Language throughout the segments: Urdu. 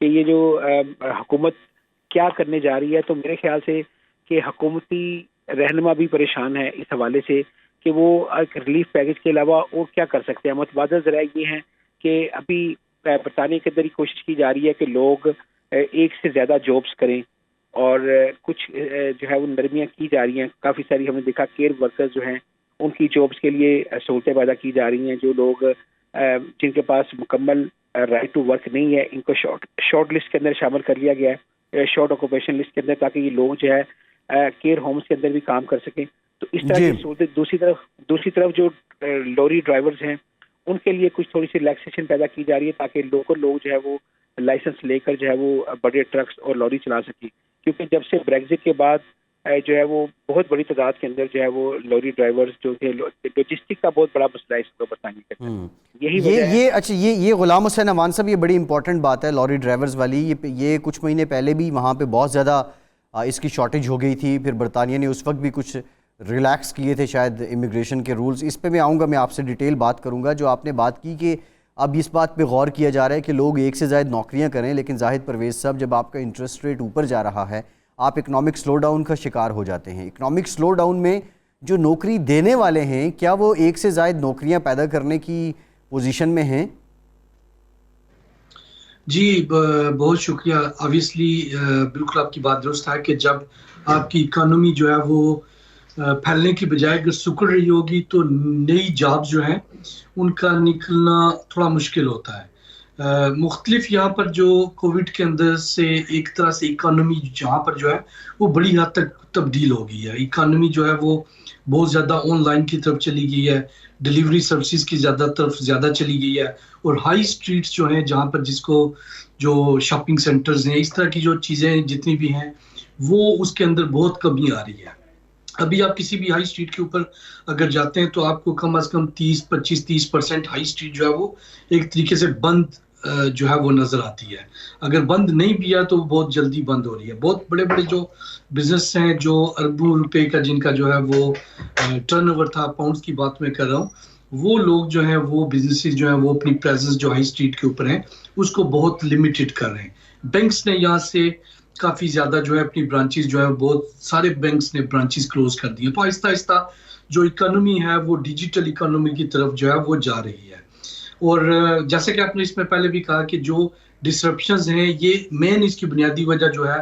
کہ یہ جو حکومت کیا کرنے جا رہی ہے، تو میرے خیال سے کہ حکومتی رہنما بھی پریشان ہے اس حوالے سے کہ وہ ایک ریلیف پیکج کے علاوہ اور کیا کر سکتے ہیں. متبادل ذرائع یہ ہیں کہ ابھی برطانیہ کے اندر یہ کوشش کی جا رہی ہے کہ لوگ ایک سے زیادہ جابس کریں، اور کچھ جو ہے وہ نرمیاں کی جا رہی ہیں. کافی ساری ہم نے دیکھا کیئر ورکرز جو ہیں ان کی جابس کے لیے سہولتیں پیدا کی جا رہی ہیں. جو لوگ جن کے پاس مکمل رائٹ ٹو ورک نہیں ہے، ان کو شارٹ لسٹ کے اندر شامل کر لیا گیا ہے، شارٹ آکوپیشن لسٹ کے اندر، تاکہ یہ لوگ جو ہے کیئر ہومز کے اندر بھی کام کر سکیں. تو اس طرح جی کی سہولتیں. دوسری طرف جو لوری ڈرائیورز ہیں ان کے لیے کچھ تھوڑی سی ریلیکسیشن پیدا کی جا رہی ہے، تاکہ لوکل لوگ جو ہے وہ لائسنس لے کر جو ہے وہ بڑے ٹرکس اور لوری چلا سکیں. کیونکہ جب سے بریگزٹ کے بعد جو ہے وہ بہت بڑی تعداد کے اندر جو ہے وہ لوری ڈرائیورز جو کہ لوجسٹک کا بہت بڑا مسئلہ ہے اس برطانیہ کے اندر. یہی وجہ ہے. یہ اچھا یہ غلام حسین امان صاحب، یہ بڑی امپورٹنٹ بات ہے لوری ڈرائیورز والی. یہ کچھ مہینے پہلے بھی وہاں پہ بہت زیادہ اس کی شارٹیج ہو گئی تھی، پھر برطانیہ نے اس وقت بھی کچھ ریلیکس کیے تھے شاید امیگریشن کے رولز. اس پہ میں آؤں گا، میں آپ سے ڈیٹیل بات کروں گا. جو آپ نے بات کی کہ اب اس بات پہ غور کیا جا رہا ہے کہ لوگ ایک سے زائد نوکریاں کریں، لیکن زاہد پرویز صاحب، جب آپ کا انٹرسٹ ریٹ اوپر جا رہا ہے آپ اکنامک سلو ڈاؤن کا شکار ہو جاتے ہیں. اکنامک سلو ڈاؤن میں جو نوکری دینے والے ہیں، کیا وہ ایک سے زائد نوکریاں پیدا کرنے کی پوزیشن میں ہیں؟ جی بہت شکریہ. آبویسلی بالکل آپ کی بات درست ہے کہ جب آپ کی اکانومی جو ہے وہ پھیلنے کی بجائے اگر سکڑ رہی ہوگی تو نئی جابز جو ہیں ان کا نکلنا تھوڑا مشکل ہوتا ہے. مختلف یہاں پر جو کووڈ کے اندر سے ایک طرح سے اکانومی جہاں پر جو ہے وہ بڑی حد تک تبدیل ہو گئی ہے. اکانومی جو ہے وہ بہت زیادہ آن لائن کی طرف چلی گئی ہے، ڈیلیوری سروسز کی طرف زیادہ چلی گئی ہے، اور ہائی اسٹریٹس جو ہیں جہاں پر جس کو جو شاپنگ سینٹرز ہیں اس طرح کی جو چیزیں جتنی بھی ہیں وہ اس کے اندر بہت کمی آ رہی ہے. ابھی آپ کسی بھی ہائی اسٹریٹ کے اوپر اگر جاتے ہیں تو آپ کو کم از کم 25-30% ہائی اسٹریٹ جو ہے وہ ایک طریقے سے بند جو ہے وہ نظر آتی ہے. اگر بند نہیں بھی ہے تو بہت جلدی بند ہو رہی ہے. بہت بڑے بڑے جو بزنس ہیں جو اربوں روپے کا جن کا جو ہے وہ ٹرن اوور تھا، پاؤنڈز کی بات میں کر رہا ہوں، وہ لوگ جو ہیں وہ بزنسز جو ہیں وہ اپنی پریزنس جو ہائی اسٹریٹ کے اوپر ہیں اس کو بہت لمیٹڈ کر رہے ہیں. بینکس نے یہاں سے کافی زیادہ جو ہے اپنی برانچز جو ہے بہت سارے بینکس نے برانچز کلوز کر دی ہیں. تو آہستہ آہستہ جو اکانومی ہے وہ ڈیجیٹل اکانومی کی طرف جو ہے وہ جا رہی ہے. اور جیسے کہ آپ نے اس میں پہلے بھی کہا کہ جو ڈسرپشنز ہیں یہ مین اس کی بنیادی وجہ جو ہے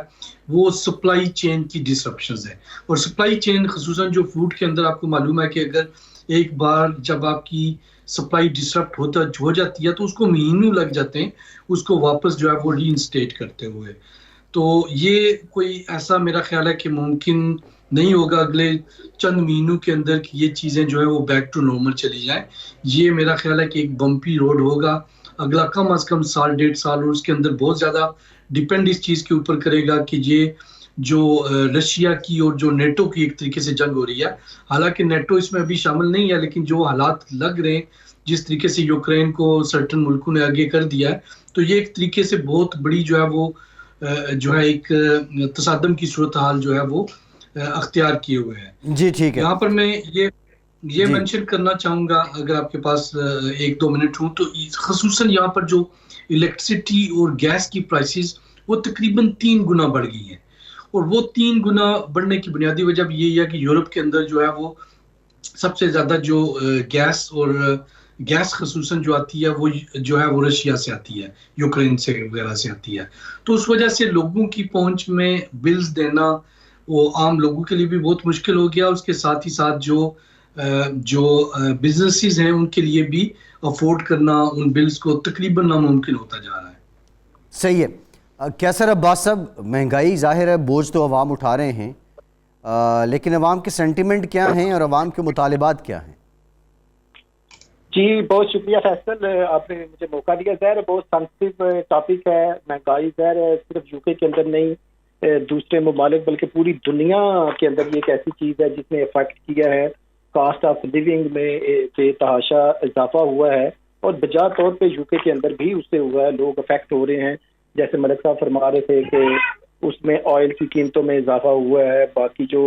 وہ سپلائی چین کی ڈسرپشنز ہے. اور سپلائی چین خصوصاً جو فوڈ کے اندر آپ کو معلوم ہے کہ اگر ایک بار جب آپ کی سپلائی ڈسرپٹ ہو جاتی ہے تو اس کو مہینوں لگ جاتے ہیں اس کو واپس جو ہے وہ ری انسٹیٹ کرتے ہوئے. تو یہ کوئی ایسا میرا خیال ہے کہ ممکن نہیں ہوگا اگلے چند مہینوں کے اندر کہ یہ چیزیں جو ہے وہ بیک ٹو نارمل چلی جائیں. یہ میرا خیال ہے کہ ایک بمپی روڈ ہوگا اگلا کم از کم 1.5 سال، اور اس کے اندر بہت زیادہ ڈیپینڈ اس چیز کے اوپر کرے گا کہ یہ جو رشیا کی اور جو نیٹو کی ایک طریقے سے جنگ ہو رہی ہے. حالانکہ نیٹو اس میں ابھی شامل نہیں ہے، لیکن جو حالات لگ رہے ہیں جس طریقے سے یوکرین کو سرٹن ملکوں نے آگے کر دیا ہے تو یہ ایک طریقے سے بہت بڑی جو ہے وہ جو ہے ایک تصادم کی صورتحال جو ہے وہ اختیار کیے ہوئے ہیں. جی ٹھیک ہے. یہاں پر میں یہ مینشن کرنا چاہوں گا اگر آپ کے پاس 1-2 منٹ ہوں تو خصوصاً یہاں پر جو الیکٹریسٹی اور گیس کی پرائسز وہ تقریباً 3 گنا بڑھ گئی ہیں. اور وہ 3 گنا بڑھنے کی بنیادی وجہ بھی یہی ہے کہ یورپ کے اندر جو ہے وہ سب سے زیادہ جو گیس خصوصاً جو آتی ہے وہ جو ہے وہ رشیا سے آتی ہے، یوکرین سے وغیرہ سے آتی ہے. تو اس وجہ سے لوگوں کی پہنچ میں بلز دینا وہ عام لوگوں کے لیے بھی بہت مشکل ہو گیا. اس کے ساتھ ہی ساتھ جو بزنسز ہیں ان کے لیے بھی افورڈ کرنا ان بلز کو تقریباً ناممکن ہوتا جا رہا ہے. صحیح ہے. کیسر عباس صاحب، مہنگائی ظاہر ہے بوجھ تو عوام اٹھا رہے ہیں، لیکن عوام کے سینٹیمنٹ کیا ہیں اور عوام کے مطالبات کیا ہیں؟ جی بہت شکریہ فیصل، آپ نے مجھے موقع دیا. ظاہر بہت سینسٹیو ٹاپک ہے مہنگائی. ظاہر صرف یو کے اندر نہیں دوسرے ممالک بلکہ پوری دنیا کے اندر یہ ایک ایسی چیز ہے جس نے افیکٹ کیا ہے. کاسٹ آف لیونگ میں بے تحاشا اضافہ ہوا ہے اور بجا طور پہ یو کے اندر بھی اس سے ہوا ہے. لوگ افیکٹ ہو رہے ہیں. جیسے ملک صاحب فرما رہے تھے کہ اس میں آئل کی قیمتوں میں اضافہ ہوا ہے، باقی جو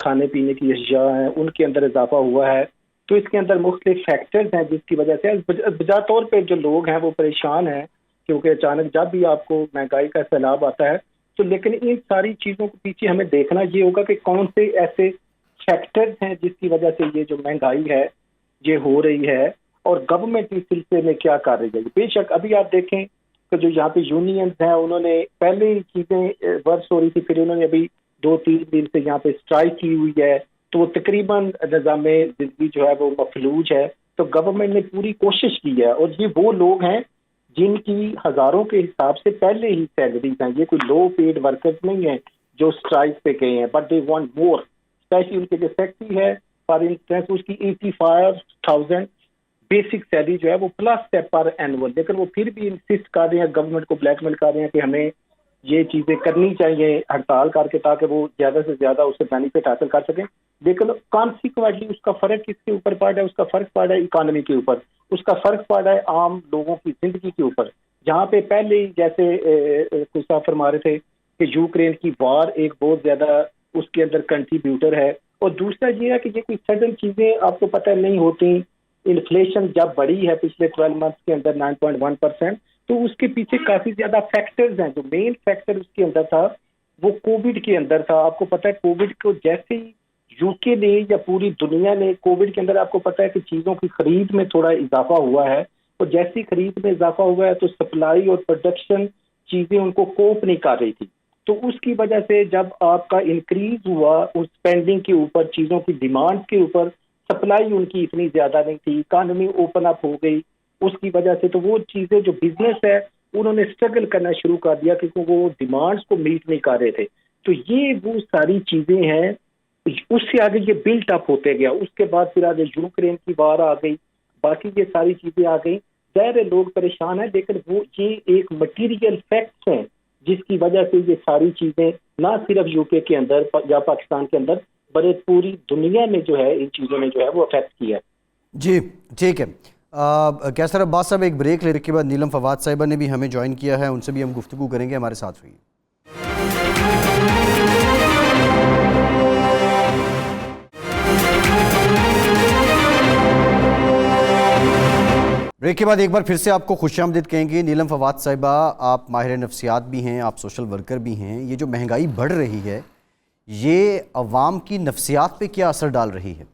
کھانے پینے کی اشیاء ہیں ان کے اندر اضافہ ہوا ہے. تو اس کے اندر مختلف فیکٹرز ہیں جس کی وجہ سے بجا طور پہ جو لوگ ہیں وہ پریشان ہیں. کیونکہ اچانک جب بھی آپ کو مہنگائی کا سیلاب آتا ہے تو لیکن ان ساری چیزوں کے پیچھے ہمیں دیکھنا یہ ہوگا کہ کون سے ایسے فیکٹرز ہیں جس کی وجہ سے یہ جو مہنگائی ہے یہ ہو رہی ہے اور گورنمنٹ اس سلسلے میں کیا کر رہی ہے. بے شک ابھی آپ دیکھیں کہ جو یہاں پہ یونینز ہیں انہوں نے پہلے ہی چیزیں ورس ہو رہی تھی, پھر انہوں نے ابھی 2-3 دن سے یہاں پہ اسٹرائک کی ہوئی ہے, تو وہ تقریباً نظام زندگی جو ہے وہ مفلوج ہے. تو گورنمنٹ نے پوری کوشش کی ہے اور یہ وہ لوگ ہیں جن کی ہزاروں کے حساب سے پہلے ہی سیلریز ہیں, یہ کوئی لو پیڈ ورکرز نہیں ہیں جو اسٹرائک پہ گئے ہیں, but they want more. Especially ان کے جو سیکٹری ہے فار انسٹنس اس کی 85,000 بیسک سیلری جو ہے وہ پلس ہے پر اینول, لیکن وہ پھر بھی انسسٹ کر رہے ہیں, گورنمنٹ کو بلیک میل کر رہے ہیں کہ ہمیں یہ چیزیں کرنی چاہیے ہڑتال کر کے تاکہ وہ زیادہ سے زیادہ اس سے بینیفٹ حاصل کر سکیں. لیکن کانسیکوینٹلی اس کا فرق کس کے اوپر پڑ رہا ہے؟ اس کا فرق پڑ رہا ہے اکانومی کے اوپر, اس کا فرق پڑ رہا ہے عام لوگوں کی زندگی کے اوپر. جہاں پہ پہلے ہی جیسے کچھ صاحب فرما رہے تھے کہ یوکرین کی وار ایک بہت زیادہ اس کے اندر کنٹریبیوٹر ہے, اور دوسرا یہ ہے کہ یہ کوئی سڈن چیزیں آپ کو پتہ نہیں ہوتی. انفلیشن جب بڑی ہے پچھلے 12 منتھس کے اندر 9.1%, تو اس کے پیچھے کافی زیادہ فیکٹرز ہیں. جو مین فیکٹر اس کے اندر تھا وہ کووڈ کے اندر تھا. آپ کو پتہ ہے کووڈ کو جیسے ہی یو کے نے یا پوری دنیا نے کووڈ کے اندر آپ کو پتہ ہے کہ چیزوں کی خرید میں تھوڑا اضافہ ہوا ہے, اور جیسی خرید میں اضافہ ہوا ہے تو سپلائی اور پروڈکشن چیزیں ان کو کوپ نہیں کر رہی تھی. تو اس کی وجہ سے جب آپ کا انکریز ہوا اس اسپینڈنگ کے اوپر, چیزوں کی ڈیمانڈ کے اوپر, سپلائی ان کی اتنی زیادہ نہیں تھی, اکانومی اوپن اپ ہو گئی, اس کی وجہ سے تو وہ چیزیں جو بزنس ہے انہوں نے اسٹرگل کرنا شروع کر دیا کیونکہ وہ ڈیمانڈس کو میٹ نہیں کر رہے تھے. تو یہ وہ ساری چیزیں ہیں, اس سے آگے یہ بلٹ اپ ہوتے گیا. اس کے بعد پھر آگے یوکرین کی وار آ گئی, باقی یہ ساری چیزیں آ گئی. ظاہر ہے لوگ پریشان ہیں, لیکن وہ یہ ایک مٹیریل فیکٹس ہیں جس کی وجہ سے یہ ساری چیزیں نہ صرف یو کے اندر یا پاکستان کے اندر بڑے پوری دنیا میں جو ہے ان چیزوں نے جو ہے وہ افیکٹ کیا ہے. جی ٹھیک ہے. کیسر عباس صاحب ایک بریک لینے کے بعد نیلم فواد صاحبہ نے بھی ہمیں جوائن کیا ہے, ان سے بھی ہم گفتگو کریں گے, ہمارے ساتھ رہیے. بریک کے بعد ایک بار پھر سے آپ کو خوش آمدید کہیں گے. نیلم فواد صاحبہ, آپ ماہر نفسیات بھی ہیں, آپ سوشل ورکر بھی ہیں. یہ جو مہنگائی بڑھ رہی ہے یہ عوام کی نفسیات پہ کیا اثر ڈال رہی ہے؟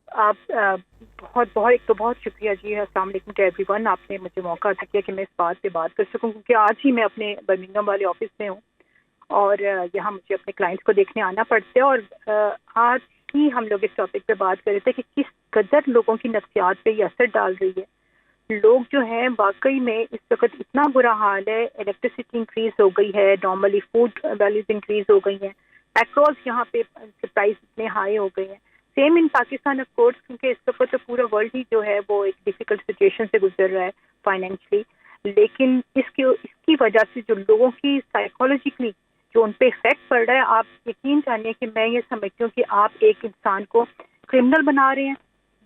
آپ ایک تو بہت شکریہ جی. السلام علیکم ٹو ایوری ون. آپ نے مجھے موقع عطا کیا کہ میں اس بات پہ بات کر سکوں, کیونکہ آج ہی میں اپنے برمنگھم والے آفس میں ہوں اور یہاں مجھے اپنے کلائنٹس کو دیکھنے آنا پڑتا ہے. اور آج ہی ہم لوگ اس ٹاپک پہ بات کر رہے تھے کہ کس قدر لوگوں کی نفسیات پہ یہ اثر ڈال رہی ہے. لوگ جو ہیں واقعی میں اس وقت اتنا برا حال ہے. الیکٹریسٹی انکریز ہو گئی ہے, نارملی فوڈ ویلیوز انکریز ہو گئی ہیں, اکراس یہاں پہ پرائز اتنے ہائی ہو گئے ہیں. Same in Pakistan of course, کیونکہ اس وقت تو پورا ورلڈ ہی جو ہے وہ ایک ڈیفیکلٹ سچویشن سے گزر رہا ہے فائنینشلی. لیکن اس کی وجہ سے جو لوگوں کی سائیکولوجیکلی جو ان پہ افیکٹ پڑ رہا ہے, آپ یقین جانیے کہ میں یہ سمجھتی ہوں کہ آپ ایک انسان کو کرمنل بنا رہے ہیں,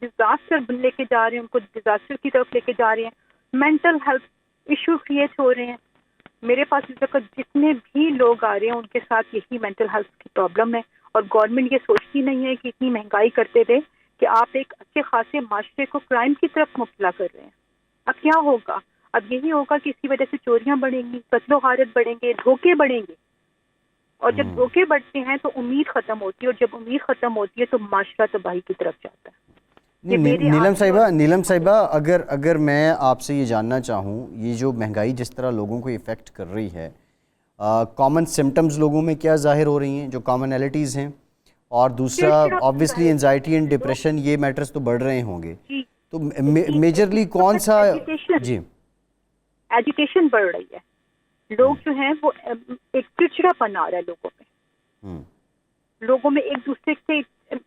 ڈیزاسٹر لے کے جا رہے ہیں, ان کو ڈیزاسٹر کی طرف لے کے جا رہے ہیں, مینٹل ہیلتھ ایشو کریٹ ہو رہے ہیں. میرے پاس اس وقت جتنے بھی لوگ آ رہے ہیں ان کے ساتھ یہی مینٹل ہیلتھ کی پرابلم ہے, اور گورنمنٹ یہ سوچتی نہیں ہے کہ اتنی مہنگائی کرتے تھے کہ آپ ایک اچھے خاصے معاشرے کو کرائم کی طرف مبتلا کر رہے ہیں. اب کیا ہوگا؟ اب یہی ہوگا کہ اس کی وجہ سے چوریاں بڑھیں گی, قتل و غارت بڑھیں گے, دھوکے بڑھیں گے, اور جب دھوکے بڑھتے ہیں تو امید ختم ہوتی ہے, اور جب امید ختم ہوتی ہے تو معاشرہ تباہی کی طرف جاتا ہے. نیلم صاحبہ اگر میں آپ سے یہ جاننا چاہوں, یہ جو مہنگائی جس طرح لوگوں کو افیکٹ کر رہی ہے, کامن سمٹمز لوگوں میں کیا ظاہر ہو رہی ہیں جو کامنالٹیز ہیں, اور دوسرا آبویسلی انزائٹی اینڈ ڈپریشن, یہ میٹرز تو بڑھ رہے ہوں گے, تو میجرلی کون سا؟ جی, ایجوکیشن بڑھ رہی ہے. لوگ جو ہیں وہ ایک چڑچڑا پن آ رہا ہے لوگوں میں, لوگوں میں ایک دوسرے سے,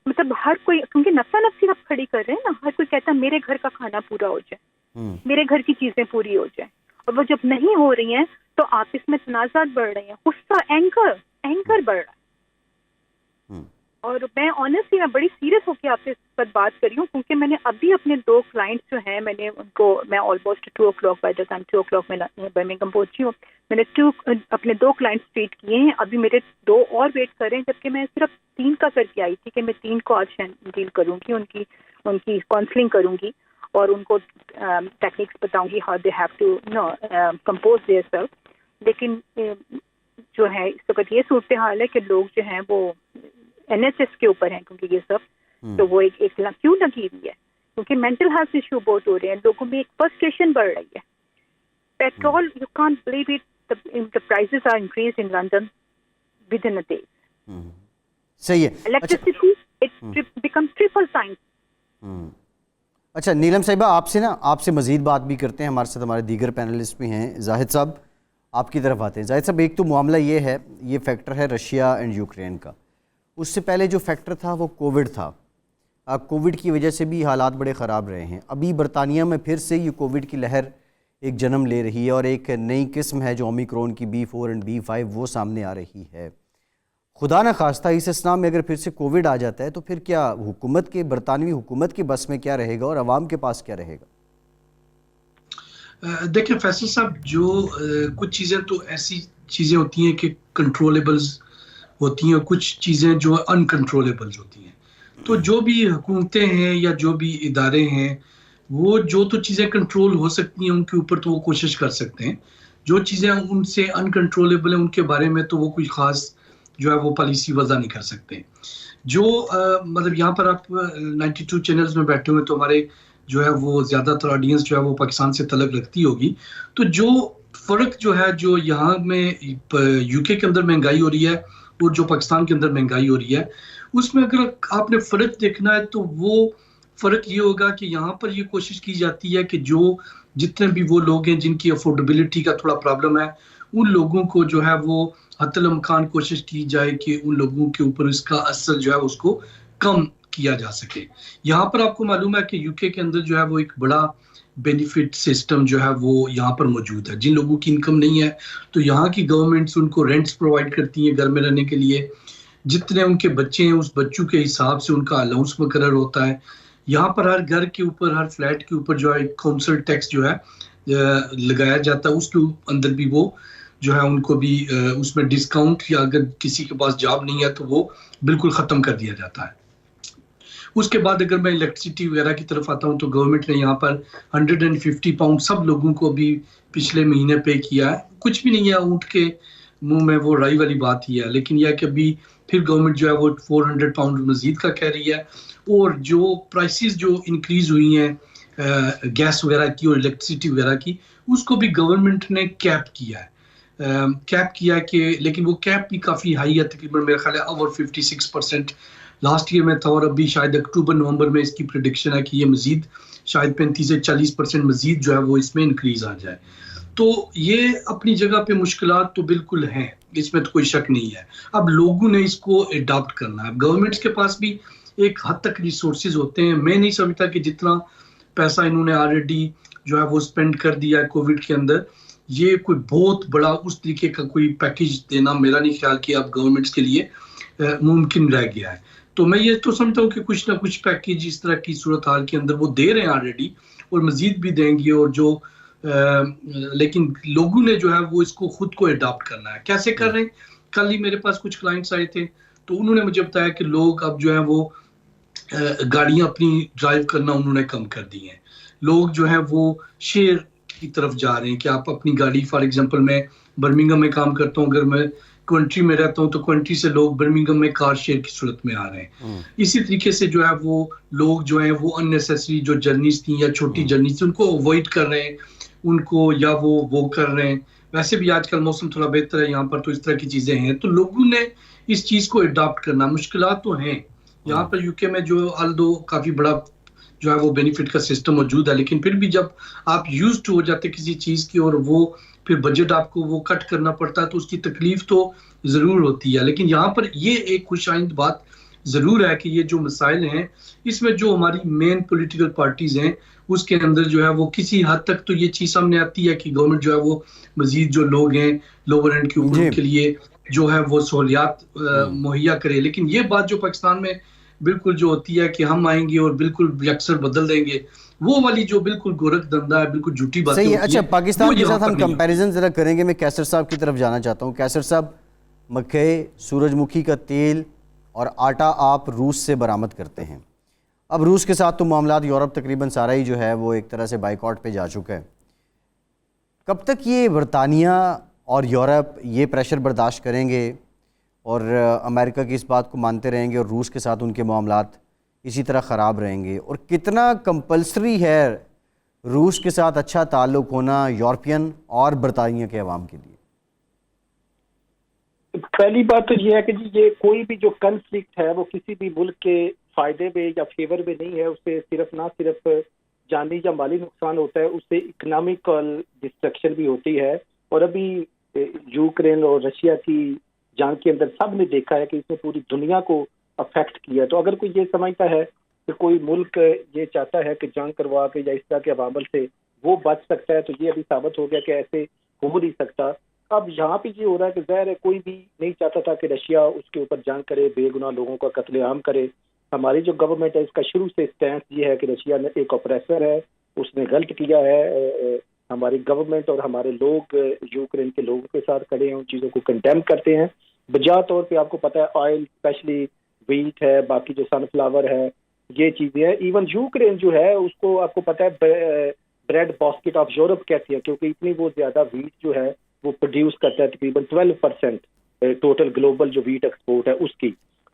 مطلب ہر کوئی, کیونکہ نفسا نفسی آپ کھڑی کر رہے ہیں نا, ہر کوئی کہتا ہے میرے گھر کا کھانا پورا ہو جائے, میرے گھر کی چیزیں پوری ہو جائیں, اور وہ جب نہیں ہو رہی ہیں تو آپس میں تنازعات بڑھ رہے ہیں, غصہ, اینگر بڑھ رہا ہے. اور میں آنیسٹلی میں بڑی سیریس ہو کے آپ سے اس پر بات کر رہی ہوں, کیونکہ میں نے ابھی اپنے 2 کلائنٹس جو ہیں, میں نے ان کو, میں almost 2 o'clock by the time 2 o'clock میں برمنگھم پہنچی ہوں, میں نے اپنے 2 کلائنٹس ٹریٹ کیے ہیں. ابھی میرے 2 اور ویٹ کر رہے ہیں, جبکہ میں صرف 3 کا کر کے آئی تھی کہ میں 3 کو آج ڈیل کروں گی, ان کی کاؤنسلنگ کروں گی. اور ان کو ٹیکنیکس بتاؤں گی how they have to compose their self. لیکن جو ہے اس وقت یہ صورتحال ہے کہ لوگ جو ہیں وہ NSS کے اوپر ہیں کیونکہ یہ سب تو وہ ایک کیوں لگی ہوئی ہے کیونکہ مینٹل ہیلتھ ایشو بہت ہو رہے ہیں, لوگوں میں ایک فرسٹریشن بڑھ رہی ہے. Petrol you can't believe it, the prices are increased in London within a day. صحیح ہے. Electricity it becomes triple times. اچھا نیلم صاحبہ, آپ سے مزید بات بھی کرتے ہیں, ہمارے ساتھ ہمارے دیگر پینلسٹ بھی ہیں. زاہد صاحب آپ کی طرف آتے ہیں. زاہد صاحب, ایک تو معاملہ یہ فیکٹر ہے رشیا اینڈ یوکرین کا. اس سے پہلے جو فیکٹر تھا وہ کووڈ تھا. کووڈ کی وجہ سے بھی حالات بڑے خراب رہے ہیں. ابھی برطانیہ میں پھر سے یہ کووڈ کی لہر ایک جنم لے رہی ہے اور ایک نئی قسم ہے جو اومیکرون کی B4 اور B5 وہ سامنے آ رہی ہے. خدا نہ خواستہ اس اسنا میں اگر پھر سے کووڈ آ جاتا ہے تو پھر کیا برطانوی حکومت کے بس میں کیا رہے گا اور عوام کے پاس کیا رہے گا؟ دیکھیں فیصل صاحب, جو کچھ چیزیں تو ایسی چیزیں ہوتی ہیں کہ کنٹرولیبلز ہوتی ہیں اور کچھ چیزیں جو انکنٹرولیبلز ہوتی ہیں. تو جو بھی حکومتیں ہیں یا جو بھی ادارے ہیں وہ جو تو چیزیں کنٹرول ہو سکتی ہیں ان کے اوپر تو وہ کوشش کر سکتے ہیں. جو چیزیں ان سے انکنٹرولیبل ہیں ان کے بارے میں تو وہ کوئی خاص جو ہے وہ پالیسی وضع نہیں کر سکتے. جو مطلب یہاں پر آپ 92 چینلز میں بیٹھے ہوئے تو ہمارے جو ہے وہ زیادہ تر آڈینس جو ہے وہ پاکستان سے تعلق رکھتی ہوگی. تو جو فرق جو ہے جو یہاں میں UK کے اندر مہنگائی ہو رہی ہے اور جو پاکستان کے اندر مہنگائی ہو رہی ہے اس میں اگر آپ نے فرق دیکھنا ہے تو وہ فرق یہ ہوگا کہ یہاں پر یہ کوشش کی جاتی ہے کہ جو جتنے بھی وہ لوگ ہیں جن کی افورڈیبلٹی کا تھوڑا پرابلم ہے ان لوگوں کو جو ہے وہ حتی الامکان کوشش کی جائے کہ ان لوگوں کے اوپر اس کا اثر جو ہے اس کو کم کیا جا سکے. یہاں پر آپ کو معلوم ہے کہ UK کے اندر جو ہے وہ ایک بڑا بینیفٹ سسٹم جو ہے وہ یہاں پر موجود ہے. جن لوگوں کی انکم نہیں ہے تو یہاں کی گورنمنٹس ان کو رینٹس پرووائڈ کرتی ہیں گھر میں رہنے کے لیے. جتنے ان کے بچے ہیں اس بچوں کے حساب سے ان کا الاؤنس مقرر ہوتا ہے. یہاں پر ہر گھر کے اوپر ہر فلیٹ کے اوپر جو ہے کونسل ٹیکس جو ہے لگایا جاتا ہے. اس کے اندر بھی وہ جو ہے ان کو بھی اس میں ڈسکاؤنٹ یا اگر کسی کے پاس جاب نہیں ہے تو وہ بالکل ختم کر دیا جاتا ہے. اس کے بعد اگر میں الیکٹریسٹی وغیرہ کی طرف آتا ہوں تو گورنمنٹ نے یہاں پر 150 پاؤنڈ سب لوگوں کو بھی پچھلے مہینے پے کیا ہے. کچھ بھی نہیں ہے, اونٹ کے منہ میں وہ رائی والی بات ہی ہے. لیکن یہ کہ ابھی پھر گورنمنٹ جو ہے وہ 400 پاؤنڈ مزید کا کہہ رہی ہے. اور جو پرائسز جو انکریز ہوئی ہیں گیس وغیرہ کی اور الیکٹریسٹی وغیرہ کی اس کو بھی گورنمنٹ نے کیپ کیا ہے. کہ لیکن وہ کیپ بھی کافی ہائی ہے, تقریباً میرا خیال ہے اوور 56% لاسٹ ایئر میں تھا. اور ابھی شاید اکتوبر نومبر میں اس کی پریڈکشن ہے کہ یہ مزید شاید 35 سے 40% مزید جو ہے وہ اس میں انکریز آ جائے. تو یہ اپنی جگہ پہ مشکلات تو بالکل ہیں, اس میں تو کوئی شک نہیں ہے. اب لوگوں نے اس کو اڈاپٹ کرنا ہے. گورنمنٹس کے پاس بھی ایک حد تک ریسورسز ہوتے ہیں. میں نہیں سمجھتا کہ جتنا پیسہ انہوں نے آلریڈی جو ہے وہ اسپینڈ کر دیا ہے کووڈ کے اندر یہ کوئی بہت بڑا اس طریقے کا کوئی پیکیج دینا میرا نہیں خیال کہ اب گورنمنٹس کے لیے ممکن رہ گیا ہے. تو میں یہ تو سمجھتا ہوں کہ کچھ نہ کچھ پیکیج اس طرح کی صورتحال کے اندر وہ دے رہے ہیں آلریڈی اور مزید بھی دیں گے. اور جو لیکن لوگوں نے جو ہے وہ اس کو خود کو اڈاپٹ کرنا ہے. کیسے کر رہے ہیں؟ کل ہی میرے پاس کچھ کلائنٹس آئے تھے تو انہوں نے مجھے بتایا کہ لوگ اب جو ہے وہ گاڑیاں اپنی ڈرائیو کرنا انہوں نے کم کر دی ہیں. لوگ جو ہیں وہ شیئر کی طرف جا رہے ہیں کہ آپ اپنی گاڑی فار ایگزامپل میں برمنگھم میں کام کرتا ہوں, اگر میں کوئنٹری میں رہتا ہوں تو کوئنٹری سے لوگ برمنگھم میں کار شیئر کی صورت میں آ رہے ہیں. اسی طریقے سے جو ہے وہ لوگ جو ہیں وہ اننیسیسری جو جرنیز تھیں یا چھوٹی جرنیز تھیں ان کو اوائڈ کر رہے ہیں, ان کو یا وہ کر رہے ہیں. ویسے بھی آج کل موسم تھوڑا بہتر ہے یہاں پر تو اس طرح کی چیزیں ہیں. تو لوگوں نے اس چیز کو اڈاپٹ کرنا. مشکلات تو ہیں یہاں پر UK میں جو آلدو کافی بڑا جو ہے وہ بینیفٹ کا سسٹم موجود ہے, لیکن پھر بھی جب آپ یوز ٹو ہو جاتے کسی چیز کی اور وہ پھر بجٹ آپ کو وہ کٹ کرنا پڑتا ہے تو اس کی تکلیف تو ضرور ہوتی ہے. لیکن یہاں پر یہ ایک خوش آئند بات ضرور ہے کہ یہ جو مسائل ہیں اس میں جو ہماری مین پولیٹیکل پارٹیز ہیں اس کے اندر جو ہے وہ کسی حد تک تو یہ چیز سامنے آتی ہے کہ گورنمنٹ جو ہے وہ مزید جو لوگ ہیں لوور اینڈ کے اوپر کے لیے جو ہے وہ سہولیات مہیا کرے. لیکن یہ بات جو پاکستان میں بالکل جو ہوتی ہے کہ ہم آئیں گے اور بالکل یکسر بدل دیں گے, وہ والی جو بالکل گورکھ دھندا ہے, بالکل جھوٹی باتیں ہوتی ہیں. اچھا پاکستان کے ساتھ ہم کمپیریزن ذرا کریں گے. میں کیسر صاحب کی طرف جانا چاہتا ہوں. کیسر صاحب, مکئی, سورج مکھی کا تیل اور آٹا آپ روس سے برآمد کرتے ہیں. اب روس کے ساتھ تو معاملات یورپ تقریباً سارا ہی جو ہے وہ ایک طرح سے بائیکاٹ پہ جا چکا ہے. کب تک یہ برطانیہ اور یورپ یہ پریشر برداشت کریں گے اور امریکہ کی اس بات کو مانتے رہیں گے اور روس کے ساتھ ان کے معاملات اسی طرح خراب رہیں گے؟ اور کتنا کمپلسری ہے روس کے ساتھ اچھا تعلق ہونا یورپین اور برطانیہ کے عوام کے لیے؟ پہلی بات تو یہ ہے کہ جی یہ کوئی بھی جو کنفلکٹ ہے وہ کسی بھی ملک کے فائدے میں یا فیور میں نہیں ہے. اس سے صرف نہ صرف جانی یا مالی نقصان ہوتا ہے، اس سے اکنامیکل ڈسٹرکشن بھی ہوتی ہے. اور ابھی یوکرین اور رشیا کی جنگ کے اندر سب نے دیکھا ہے کہ اس نے پوری دنیا کو افیکٹ کیا. تو اگر کوئی یہ سمجھتا ہے کہ کوئی ملک یہ چاہتا ہے کہ جنگ کروا کے یا اس طرح کے عوامل سے وہ بچ سکتا ہے، تو یہ ابھی ثابت ہو گیا کہ ایسے ہو نہیں سکتا. اب یہاں پہ یہ ہو رہا ہے کہ ظاہر ہے کوئی بھی نہیں چاہتا تھا کہ رشیا اس کے اوپر جنگ کرے، بے گناہ لوگوں کا قتل عام کرے. ہماری جو گورنمنٹ ہے اس کا شروع سے اسٹینس یہ ہے کہ رشیا نے ایک اپریسر ہے، اس نے غلط کیا ہے. ہماری گورنمنٹ اور ہمارے لوگ یوکرین کے لوگوں کے ساتھ کھڑے ہیں، ان چیزوں کو کنڈیم کرتے ہیں. بجا طور پہ آپ کو پتہ ہے آئل اسپیشلی ویٹ ہے، باقی جو سن فلاور ہے، یہ چیزیں ہیں. ایون یوکرین جو ہے اس کو آپ کو پتہ ہے بریڈ باسکٹ آف یورپ کہتی ہے، کیونکہ اتنی وہ زیادہ ویٹ جو ہے وہ پروڈیوس کرتا ہے، تقریباً 12% ٹوٹل گلوبل جو ویٹ ایکسپورٹ ہے اس کی.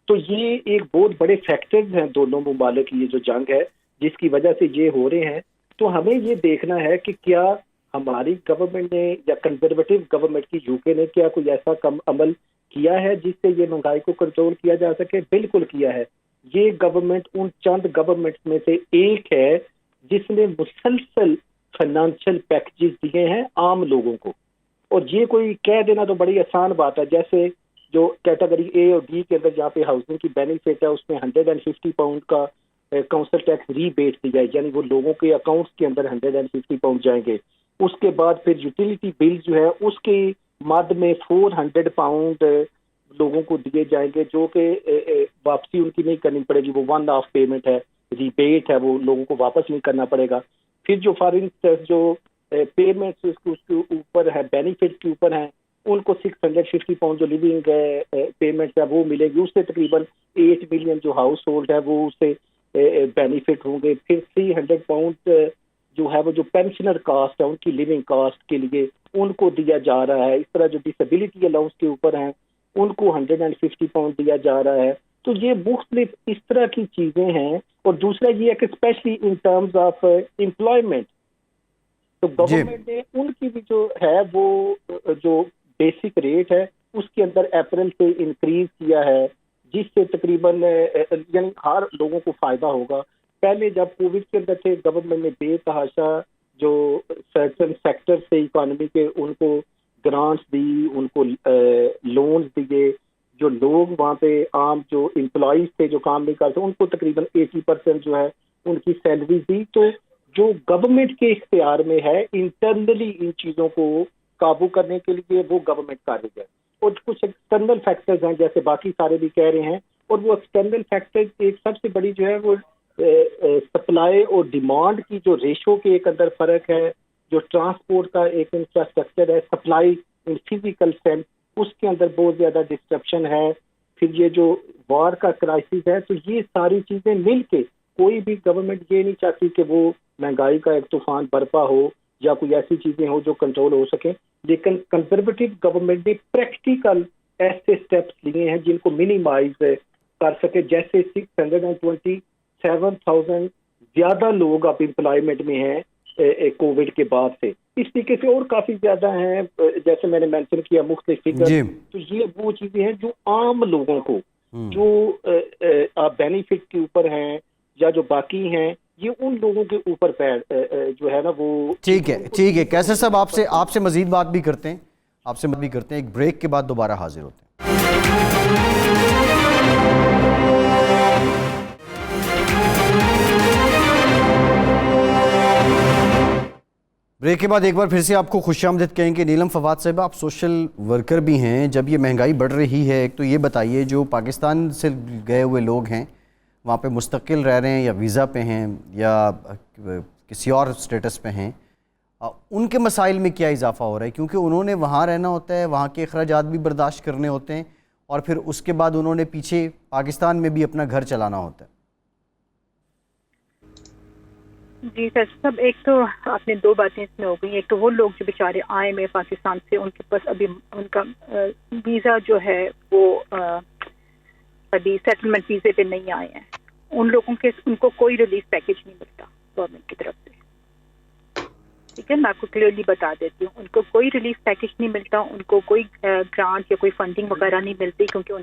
تو یہ ایک بہت بڑے فیکٹرز ہیں دونوں ممالک کی، یہ جو جنگ ہے جس کی وجہ سے یہ ہو رہے ہیں. تو ہمیں یہ دیکھنا ہے کہ کیا ہماری گورنمنٹ نے یا کنزرویٹو گورنمنٹ کی یوکے نے کیا کوئی ایسا کم عمل کیا ہے جس سے یہ مہنگائی کو کنٹرول کیا جا سکے. بالکل کیا ہے. یہ گورنمنٹ ان چند گورنمنٹ میں سے ایک ہے جس نے مسلسل فائنانشل پیکجز دیے ہیں عام لوگوں کو. اور یہ کوئی کہہ دینا تو بڑی آسان بات ہے، جیسے جو کیٹیگری اے اور بی کے اندر جہاں پہ ہاؤسنگ کی بینیفٹ ہے اس میں £150 کا کاؤنسل ٹیکس ریبیٹ دیا ہے، یعنی وہ لوگوں کے اکاؤنٹس کے اندر £150 جائیں گے. اس کے بعد پھر یوٹیلیٹی بل جو ہے اس کی مد میں £400 لوگوں کو دیے جائیں گے، جو کہ واپسی ان کی نہیں کرنی پڑے گی، وہ ون آف پیمنٹ ہے، ریبیٹ ہے، وہ لوگوں کو واپس نہیں کرنا پڑے گا. پھر جو فارن جو پیمنٹس اس کے اوپر ہے، بینیفٹ کے اوپر ہیں، ان کو £650 جو لیونگ پیمنٹ ہے وہ ملے گی. اس سے تقریباً 8 ملین جو ہاؤس ہولڈ ہے وہ اس سے بینیفٹ ہوں گے. پھر £300 جو ہے وہ جو پینشنر کاسٹ ہے ان کی لیونگ کاسٹ کے لیے ان کو دیا جا رہا ہے. اس طرح جو ڈسیبلٹی الاؤنس کے اوپر ہیں ان کو £150 دیا جا رہا ہے. تو یہ مختلف اس طرح کی چیزیں ہیں. اور دوسرا یہ ہے کہ especially in terms of employment, تو گورنمنٹ نے ان کی بھی جو ہے وہ جو بیسک ریٹ ہے اس کے اندر اپریل سے انکریز کیا ہے، جس سے تقریباً یعنی ہر لوگوں کو فائدہ ہوگا. پہلے جب کووڈ کے اندر تھے گورنمنٹ نے بے تحاشا جو سرٹن سیکٹر سے اکانومی کے ان کو گرانٹس دی، ان کو لونز دیے. جو لوگ وہاں پہ عام جو امپلائیز تھے جو کام نہیں کرتے ان کو تقریباً 80% جو ہے ان کی سیلری دی. تو جو گورنمنٹ کے اختیار میں ہے انٹرنلی ان چیزوں کو قابو کرنے کے لیے وہ گورنمنٹ کر رہی ہے. اور کچھ ایکسٹرنل فیکٹرز ہیں جیسے باقی سارے بھی کہہ رہے ہیں، اور وہ ایکسٹرنل فیکٹرز ایک سب سے بڑی جو ہے وہ سپلائی اور ڈیمانڈ کی جو ریشو کے ایک اندر فرق ہے، جو ٹرانسپورٹ کا ایک انفراسٹرکچر ہے، سپلائی ان فزیکل سینس، اس کے اندر بہت زیادہ ڈسٹرپشن ہے. پھر یہ جو وار کا کرائسس ہے، تو یہ ساری چیزیں مل کے کوئی بھی گورنمنٹ یہ نہیں چاہتی کہ وہ مہنگائی کا ایک طوفان برپا ہو یا کوئی ایسی چیزیں ہو جو کنٹرول ہو سکیں. لیکن کنزرویٹو گورنمنٹ نے پریکٹیکل ایسے اسٹیپس لیے ہیں جن کو منیمائز کر سکے. جیسے 627,000 زیادہ لوگ اب امپلائمنٹ میں ہیں کووڈ کے بعد سے. اس طریقے سے اور کافی زیادہ ہیں جیسے میں نے مینشن کیا مختلف فگر. تو یہ وہ چیزیں ہیں جو عام لوگوں کو جو بینیفٹ کے اوپر ہیں یا جو باقی ہیں یہ ان لوگوں کے اوپر جو ہے نا وہ ٹھیک ہے. کیسر صاحب آپ سے مزید بات بھی کرتے ہیں ایک بریک کے بعد دوبارہ حاضر ہوتے ہیں. بریک کے بعد ایک بار پھر سے آپ کو خوش آمدید کہیں کہ نیلم فواد صاحب آپ سوشل ورکر بھی ہیں. جب یہ مہنگائی بڑھ رہی ہے ایک تو یہ بتائیے جو پاکستان سے گئے ہوئے لوگ ہیں وہاں پہ مستقل رہ رہے ہیں یا ویزا پہ ہیں یا کسی اور سٹیٹس پہ ہیں، ان کے مسائل میں کیا اضافہ ہو رہا ہے؟ کیونکہ انہوں نے وہاں رہنا ہوتا ہے، وہاں کے اخراجات بھی برداشت کرنے ہوتے ہیں اور پھر اس کے بعد انہوں نے پیچھے پاکستان میں بھی اپنا گھر چلانا ہوتا ہے. جی سر صاحب، ایک تو آپ نے دو باتیں اس میں ہو گئی. ایک تو وہ لوگ جو بیچارے آئے میں پاکستان سے، ان کے پاس ابھی ان کا ویزا جو ہے وہ ابھی سیٹلمنٹ ویزے پہ نہیں آئے ہیں. ان کو کوئی ریلیف پیکیج نہیں ملتا گورنمنٹ کی طرف سے. ٹھیک ہے، میں آپ کو کلیئرلی بتا دیتی ہوں، ان کو کوئی ریلیف پیکیج نہیں ملتا، ان کو کوئی گرانٹ یا کوئی فنڈنگ وغیرہ نہیں ملتی، کیونکہ ان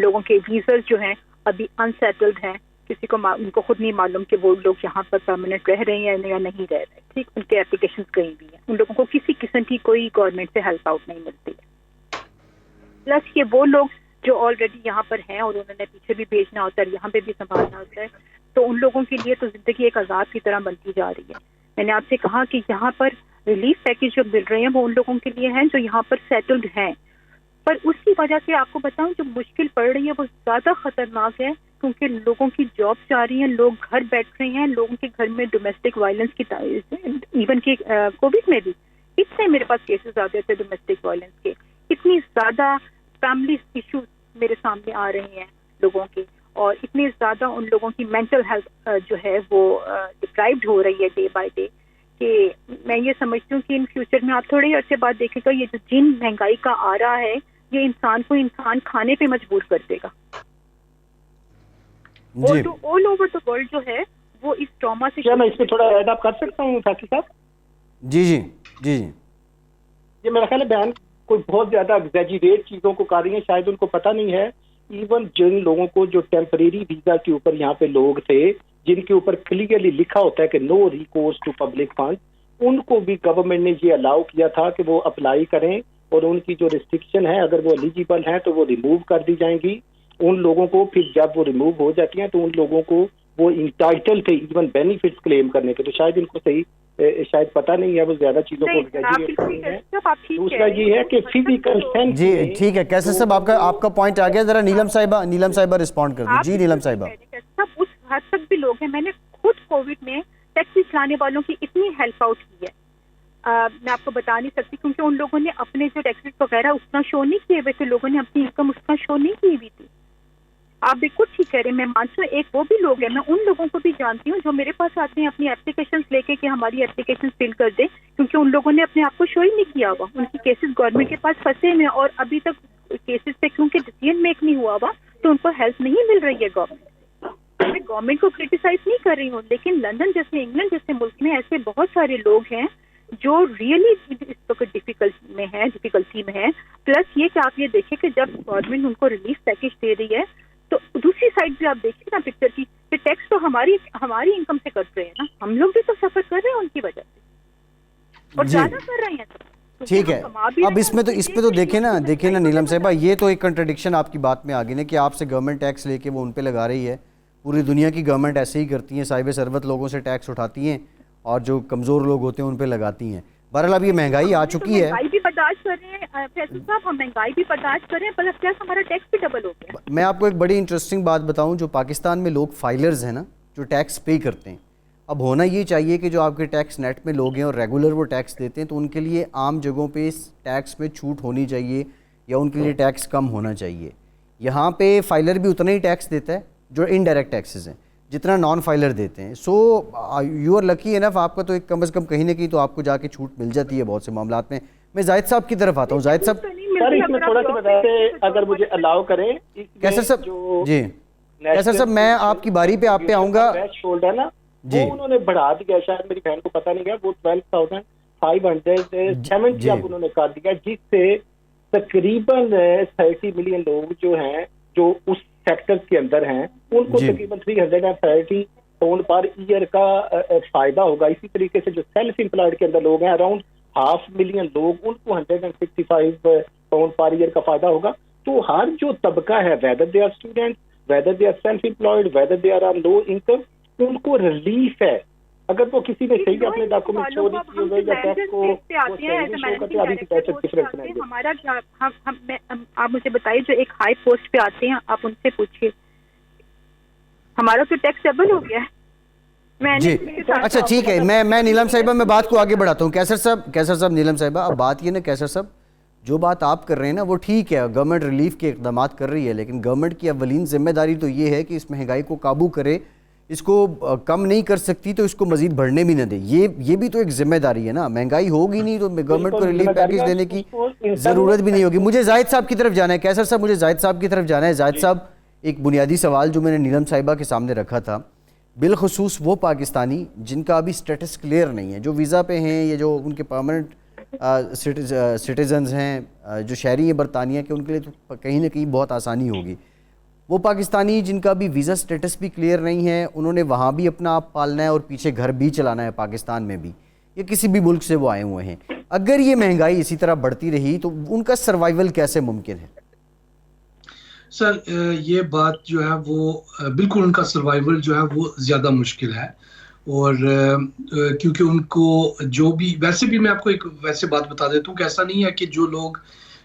لوگوں کے ویزاز جو ہیں ابھی انسیٹلڈ ہیں. کسی کو ان کو خود نہیں معلوم کہ وہ لوگ یہاں پر پرماننٹ رہ رہے ہیں یا نہیں رہ رہے. ٹھیک، ان کے اپلیکیشن کہیں بھی ہیں، ان لوگوں کو کسی قسم کی کوئی گورنمنٹ سے ہیلپ آؤٹ نہیں ملتی ہے. پلس یہ وہ لوگ جو آلریڈی یہاں پر ہیں اور انہوں نے پیچھے بھی بھیجنا ہوتا ہے، یہاں پہ بھی سنبھالنا ہوتا ہے، تو ان لوگوں کے لیے تو زندگی ایک عذاب کی طرح بنتی جا رہی ہے. میں نے آپ سے کہا کہ یہاں پر ریلیف پیکیج جو مل رہے ہیں وہ ان لوگوں کے لیے ہیں جو یہاں پر سیٹلڈ ہیں، پر اس کی وجہ سے آپ کو بتاؤں جو مشکل پڑ رہی ہے وہ زیادہ خطرناک ہے، کیونکہ لوگوں کی جابس جا رہی ہیں، لوگ گھر بیٹھ رہے ہیں، لوگوں کے گھر میں ڈومیسٹک وائلنس کی ایون کہ کووڈ میں بھی اتنے میرے پاس کیسز آتے تھے ڈومیسٹک وائلنس کے، اتنی زیادہ فیملی ایشوز میرے سامنے آ رہے ہیں لوگوں کے، اور اتنی زیادہ ان لوگوں کی مینٹل ہیلتھ جو ہے وہ ڈپرائیوڈ ہو رہی ہے ڈے بائی ڈے، کہ میں یہ سمجھتی ہوں کہ ان فیوچر میں آپ تھوڑے عرصے بعد دیکھیں گا یہ جو جن مہنگائی کا آ رہا ہے یہ انسان کھانے پہ مجبور کر دے گا. آل اوور دا ورلڈ جو ہے وہ اس ٹراما سے. کیا میں اس پہ تھوڑا ایڈ اپ کر سکتا ہوں فیصل صاحب؟ جی جی جی جی. یہ میرا خیال ہے بیان کوئی بہت زیادہ ایگزیجریٹ چیزوں کو کر رہی ہیں، شاید ان کو پتہ نہیں ہے. ایون جن لوگوں کو جو ٹیمپریری ویزا کے اوپر یہاں پہ لوگ تھے جن کے اوپر کلیئرلی لکھا ہوتا ہے کہ نو ریکورس ٹو پبلک فنڈ، ان کو بھی گورنمنٹ نے یہ الاؤ کیا تھا کہ وہ اپلائی کریں، اور ان کی جو ریسٹرکشن ہے اگر وہ ایلیجیبل ہیں تو وہ ریموو کر دی جائیں گی. ان لوگوں کو پھر جب وہ ریموو ہو جاتی ہیں تو ان لوگوں کو وہ انٹائٹل تھے ایون بینیفٹس کلیم کرنے کے. تو شاید ان کو صحیح شاید پتہ نہیں ہے، وہ زیادہ چیزوں کو نہیں ہے. دوسرا یہ ہے کہ فزیکل سینس. جی ٹھیک ہے کیسر صاحب، آپ کا پوائنٹ آ گیا. ذرا نیلم صاحبہ رسپونڈ کر دیں. جی نیلم صاحبہ. سب اس حد تک بھی لوگ ہیں، میں نے خود کووڈ میں ٹیکسی چلانے والوں کی اتنی ہیلپ آؤٹ کی ہے، میں آپ کو بتا نہیں سکتی، کیونکہ ان لوگوں نے اپنے جو ٹیکسی وغیرہ اتنا شو نہیں کیے ہوئے تھے، لوگوں نے اپنی انکم اتنا شو نہیں کی ہوئی تھی. آپ بالکل ٹھیک کہہ رہے ہیں، میں مانتی ہوں ایک وہ بھی لوگ ہیں، میں ان لوگوں کو بھی جانتی ہوں جو میرے پاس آتے ہیں اپنی اپلیکیشن لے کے کہ ہماری اپلیکیشن فل کر دیں، کیونکہ ان لوگوں نے اپنے آپ کو شو ہی نہیں کیا ہوا، ان کی کیسز گورنمنٹ کے پاس پھنسے ہوئے، اور ابھی تک کیسز پہ کیونکہ ڈیسیژن میک نہیں ہوا ہوا تو ان کو ہیلپ نہیں مل رہی ہے گورنمنٹ. میں گورنمنٹ کو کرٹیسائز نہیں کر رہی ہوں، لیکن لندن جیسے انگلینڈ جیسے ملک میں ایسے بہت سارے لوگ ہیں جو ریئلی اس وقت ڈیفیکلٹی میں ہے. پلس یہ کہ آپ یہ دیکھیں کہ جب گورنمنٹ ان کو ریلیف پیکیج دے رہی ہے تو دوسری سائڈ بھی آپ دیکھیں نا پکچر کی کہ ٹیکس تو ہماری انکم سے کٹ رہے ہیں نا، ہم لوگ بھی تو سفر کر رہے ہیں ان کی وجہ سے، اور زیادہ کر رہے ہیں. ٹھیک ہے، اب اس میں تو دیکھیں نا نیلم صاحبہ، یہ تو ایک کنٹرڈکشن آپ کی بات میں آ گئی نا کہ آپ سے گورنمنٹ ٹیکس لے کے وہ ان پہ لگا رہی ہے. پوری دنیا کی گورنمنٹ ایسے ہی کرتی ہیں، صاحب ثروت لوگوں سے ٹیکس اٹھاتی ہیں اور جو کمزور لوگ ہوتے ہیں ان پہ لگاتی ہیں. بہرحال اب یہ مہنگائی آ چکی ہے. مہنگائی بھی برداشت کر رہے ہیں فیصل صاحب، ہم مہنگائی بھی برداشت کر رہے ہیں، پلس پلس ہمارا ٹیکس بھی ڈبل ہو گیا. میں آپ کو ایک بڑی انٹرسٹنگ بات بتاؤں، جو پاکستان میں لوگ فائلرز ہیں نا، جو ٹیکس پے کرتے ہیں، اب ہونا یہ چاہیے کہ جو آپ کے ٹیکس نیٹ میں لوگ ہیں اور ریگولر وہ ٹیکس دیتے ہیں تو ان کے لیے عام جگہوں پہ ٹیکس میں چھوٹ ہونی چاہیے یا ان کے لیے ٹیکس کم ہونا چاہیے. یہاں پہ فائلر بھی اتنا ہی ٹیکس دیتا ہے جو انڈائریکٹ ٹیکسز ہیں جتنا نان فائلر دیتے ہیں. سو یو آر لکی انف، آپ کا تو ایک کم از کم کہیں نہ کہیں تو آپ کو جا کے چھوٹ مل جاتی ہے بہت سے معاملات میں. میں زاہد صاحب کی طرف آتا ہوں. زاہد صاحب سر اس میں تھوڑا سا بتاتے اگر مجھے الاؤ کریں. کیسر صاحب جی کیسر صاحب میں آپ کی باری پہ آپ پہ آؤں گا. ہے نا وہ انہوں نے بڑھا دیا، شاید میری بہن کو پتہ نہیں گیا، وہ 12,570 اب انہوں نے کر دیا، جس سے تقریباً 30 ملین لوگ جو ہیں جو اس سیکٹر کے اندر ہیں ان کو تقریباً 330 پاؤنڈ پر ایئر کا فائدہ ہوگا. اسی طریقے سے جو سیلف امپلائڈ کے اندر لوگ ہیں اراؤنڈ 500,000 لوگ، ان کو 165 پاؤنڈ پر ایئر کا فائدہ ہوگا. تو ہر جو طبقہ ہے، whether they are student, whether they are self employed, whether they are low income, ان کو ریلیف ہے. اگر وہ کسی نے صحیح اپنے ڈاکومنٹ چوری کیے ہوئے یا ٹیکس کو ہمارا آپ مجھے بتائیے جو ایک ہائی پوسٹ پہ آتے ہیں آپ ان سے پوچھیے، ہمارا تو ٹیکس ڈبل ہو گیا ہے. جی اچھا ٹھیک ہے، میں نیلم صاحبہ میں بات کو آگے بڑھاتا ہوں. کیسر صاحب نیلم صاحبہ، اب بات یہ نا کیسر صاحب جو بات آپ کر رہے ہیں نا وہ ٹھیک ہے، گورنمنٹ ریلیف کے اقدامات کر رہی ہے، لیکن گورنمنٹ کی اولین ذمہ داری تو یہ ہے کہ اس مہنگائی کو قابو کرے، اس کو کم نہیں کر سکتی تو اس کو مزید بڑھنے بھی نہ دے. یہ بھی تو ایک ذمہ داری ہے نا. مہنگائی ہوگی نہیں تو گورنمنٹ کو ریلیف پیکیج دینے کی ضرورت بھی نہیں ہوگی. مجھے زاہد صاحب کی طرف جانا ہے. کیسر صاحب مجھے زاہد صاحب کی طرف جانا ہے. زاہد صاحب ایک بنیادی سوال جو میں نے نیلم صاحبہ کے سامنے رکھا تھا, بالخصوص وہ پاکستانی جن کا ابھی سٹیٹس کلیئر نہیں ہے, جو ویزا پہ ہیں یا جو ان کے پرماننٹ سٹیزنز ہیں, جو شہری ہیں برطانیہ کے, ان کے لیے تو کہیں نہ کہیں بہت آسانی ہوگی. وہ پاکستانی جن کا بھی ویزا سٹیٹس بھی کلیئر نہیں ہے, انہوں نے وہاں بھی اپنا آپ پالنا ہے اور پیچھے گھر بھی چلانا ہے پاکستان میں بھی, یا کسی بھی ملک سے وہ آئے ہوئے ہیں. اگر یہ مہنگائی اسی طرح بڑھتی رہی تو ان کا سروائیول کیسے ممکن ہے؟ سر یہ بات جو ہے وہ بالکل ان کا سروائیول جو ہے وہ زیادہ مشکل ہے. اور کیونکہ ان کو جو بھی ویسے بھی میں آپ کو ایک ویسے بات بتا دیتا ہوں کہ ایسا نہیں ہے کہ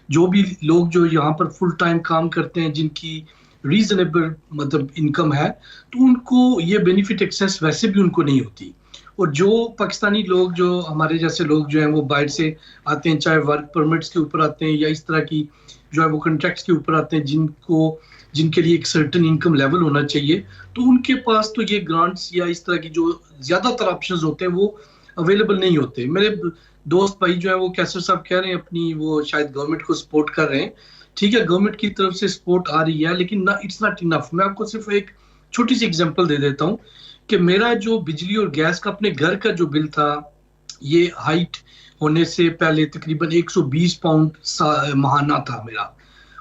جو بھی لوگ جو یہاں پر فل ٹائم کام کرتے ہیں جن کی ریزنیبل مطلب انکم ہے, تو ان کو یہ بینیفٹ ایکسیس ویسے بھی ان کو نہیں ہوتی. اور جو پاکستانی لوگ جو ہمارے جیسے لوگ جو ہیں وہ باہر سے آتے ہیں, چاہے ورک پرمٹس کے اوپر آتے ہیں یا اس طرح کی جو ہے وہ کنٹریکٹس کے اوپر آتے ہیں, جن کے لیے ایک سرٹن انکم لیول ہونا چاہیے, تو ان کے پاس تو یہ گرانٹس یا اس طرح کی جو زیادہ تر آپشنز ہوتے ہیں وہ اویلیبل نہیں ہوتے. میرے دوست بھائی جو ہیں وہ کیسر صاحب کہہ رہے ہیں اپنی وہ شاید گورنمنٹ کو سپورٹ کر رہے ہیں. ٹھیک ہے, گورنمنٹ کی طرف سے سپورٹ آ رہی ہے, لیکن اٹس ناٹ انف. میں آپ کو صرف ایک چھوٹی سی ایگزامپل دے دیتا ہوں کہ میرا جو بجلی اور گیس کا اپنے گھر کا جو بل تھا, یہ ہائٹ ہونے سے پہلے تقریباً 120 پاؤنڈ ماہانہ تھا میرا,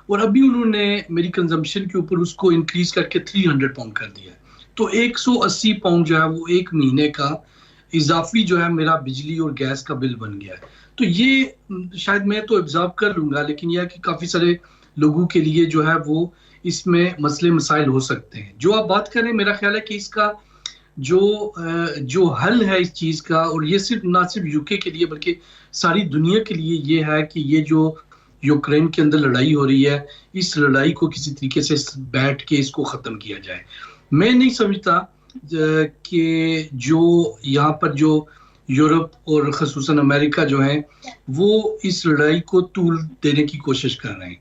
اور ابھی انہوں نے میری کنزمپشن کے اوپر اس کو انکریز کر کے 300 پاؤنڈ کر دیا ہے. تو 180 پاؤنڈ جو ہے وہ ایک مہینے کا اضافی جو ہے میرا بجلی اور گیس کا بل بن گیا ہے. تو یہ شاید میں تو ابزارو کر لوں گا, لیکن یہ ہے کہ کافی سارے لوگوں کے لیے جو ہے وہ اس میں مسئلے مسائل ہو سکتے ہیں. جو آپ بات کریں, میرا خیال ہے کہ اس کا جو حل ہے اس چیز کا, اور یہ نہ صرف یو کے لیے بلکہ ساری دنیا کے لیے یہ ہے کہ یہ جو یوکرین کے اندر لڑائی ہو رہی ہے, اس لڑائی کو کسی طریقے سے بیٹھ کے اس کو ختم کیا جائے. میں نہیں سمجھتا کہ جو یہاں پر جو یورپ اور خصوصاً امریکہ جو ہیں وہ اس لڑائی کو طول دینے کی کوشش کر رہے ہیں.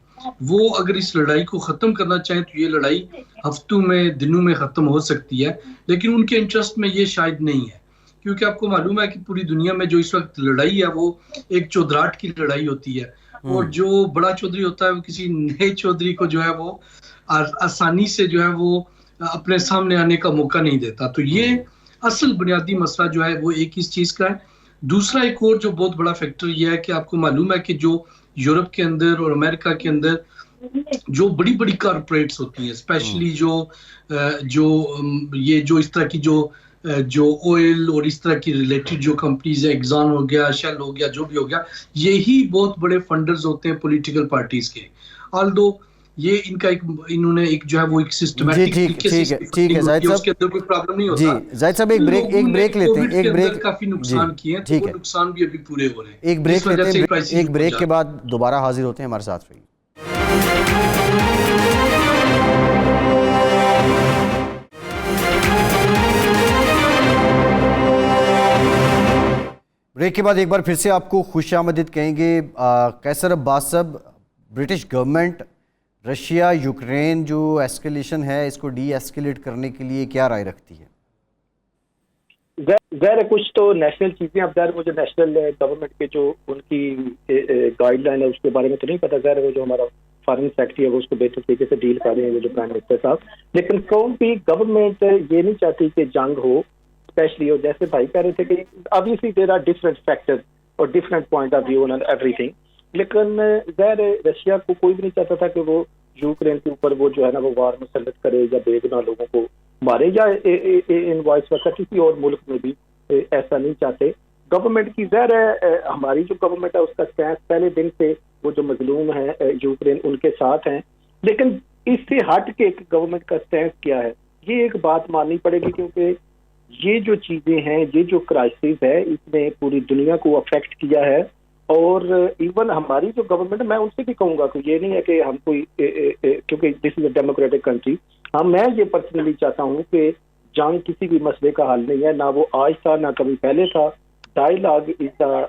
وہ اگر اس لڑائی کو ختم کرنا چاہیں تو یہ لڑائی ہفتوں میں دنوں میں ختم ہو سکتی ہے, لیکن ان کے انٹرسٹ میں یہ شاید نہیں ہے, کیونکہ آپ کو معلوم ہے کہ پوری دنیا میں جو اس وقت لڑائی ہے وہ ایک چودراہٹ کی لڑائی ہوتی ہے, اور جو بڑا چودھری ہوتا ہے وہ کسی نئے چودھری کو جو ہے وہ آسانی سے جو ہے وہ اپنے سامنے آنے کا موقع نہیں دیتا. تو یہ اصل بنیادی مسئلہ جو ہے وہ ایک اس چیز کا ہے. دوسرا ایک اور جو بہت بڑا فیکٹر یہ ہے کہ آپ کو معلوم ہے کہ جو یورپ کے اندر اور امریکہ کے اندر جو بڑی بڑی کارپوریٹس ہوتی ہیں, اسپیشلی جو اس طرح کی جو آئل اور اس طرح کی ریلیٹڈ جو کمپنیز ہیں, ایگزان ہو گیا, شیل ہو گیا, جو بھی ہو گیا, یہی بہت بڑے فنڈرز ہوتے ہیں پولیٹیکل پارٹیز کے. آلدو یہ انہوں نے ایک جو ہے وہ ایک سسٹمیٹک طریقے سے ٹھیک ہے زاہد صاحب, اس کے اندر کوئی پرابلم نہیں ہوتا. جی زاہد صاحب ایک بریک لیتے ہیں, ایک بریک کافی نقصان کیے ہیں, تو وہ نقصان بھی ابھی پورے ہو رہے ہیں. ایک بریک لیتے ہیں, ایک بریک کے بعد دوبارہ حاضر ہوتے ہیں, ہمارے ساتھ رہیے. بریک کے بعد ایک بار پھر سے آپ کو خوش آمدید کہیں گے. قیصر عباس صاحب, برٹش گورنمنٹ رشیا یوکرین جو ایسکیلیشن ہے اس کو ڈی ایسکیلیٹ کرنے کے لیے کیا رائے رکھتی ہے؟ ظاہر ہے کچھ تو نیشنل چیزیں, اب ظاہر وہ جو نیشنل گورنمنٹ کے جو ان کی گائیڈ لائن ہے اس کے بارے میں تو نہیں پتا. ظاہر وہ جو ہمارا فارن سیکٹری ہے وہ اس کو بہتر طریقے سے ڈیل کر رہے ہیں وہ جو پرائم منسٹر صاحب. لیکن کوئی بھی گورنمنٹ یہ نہیں چاہتی کہ جنگ ہو, اسپیشلی. اور جیسے بھائی کہہ رہے تھے کہ obviously there are different factors اور different point of view on everything, لیکن ظاہر رشیا کو کوئی بھی نہیں چاہتا تھا کہ وہ یوکرین کے اوپر وہ جو ہے نا وہ وار مسلط کرے یا بے گناہ لوگوں کو مارے, یا ان وائس ورسا کسی اور ملک میں بھی ایسا نہیں چاہتے. گورنمنٹ کی ظاہر ہے ہماری جو گورنمنٹ ہے اس کا اسٹینس پہلے دن سے وہ جو مظلوم ہے یوکرین ان کے ساتھ ہیں, لیکن اس سے ہٹ کے گورنمنٹ کا اسٹینس کیا ہے یہ ایک بات ماننی پڑے گی, کیونکہ یہ جو چیزیں ہیں, یہ جو کرائسس ہے, اس نے پوری دنیا کو افیکٹ کیا ہے. اور ایون ہماری جو گورنمنٹ, میں ان سے بھی کہوں گا کہ یہ نہیں ہے کہ ہم کوئی, کیونکہ دس از اے ڈیموکریٹک کنٹری, میں یہ پرسنلی چاہتا ہوں کہ جنگ کسی بھی مسئلے کا حل نہیں ہے, نہ وہ آج تھا نہ کبھی پہلے تھا. Dialogue is the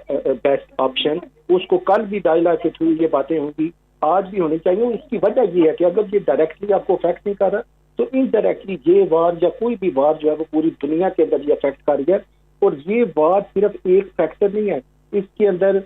best option. اس کو کل بھی ڈائیلاگ کے تھرو یہ باتیں ہوں گی, آج بھی ہونی چاہیے. اس کی وجہ یہ ہے کہ اگر یہ ڈائریکٹلی آپ کو افیکٹ نہیں کر رہا تو انڈائریکٹلی یہ وار یا کوئی بھی وار جو ہے وہ پوری دنیا کے اندر یہ افیکٹ کر رہی ہے. اور یہ وار صرف ایک فیکٹر نہیں ہے, اس کے اندر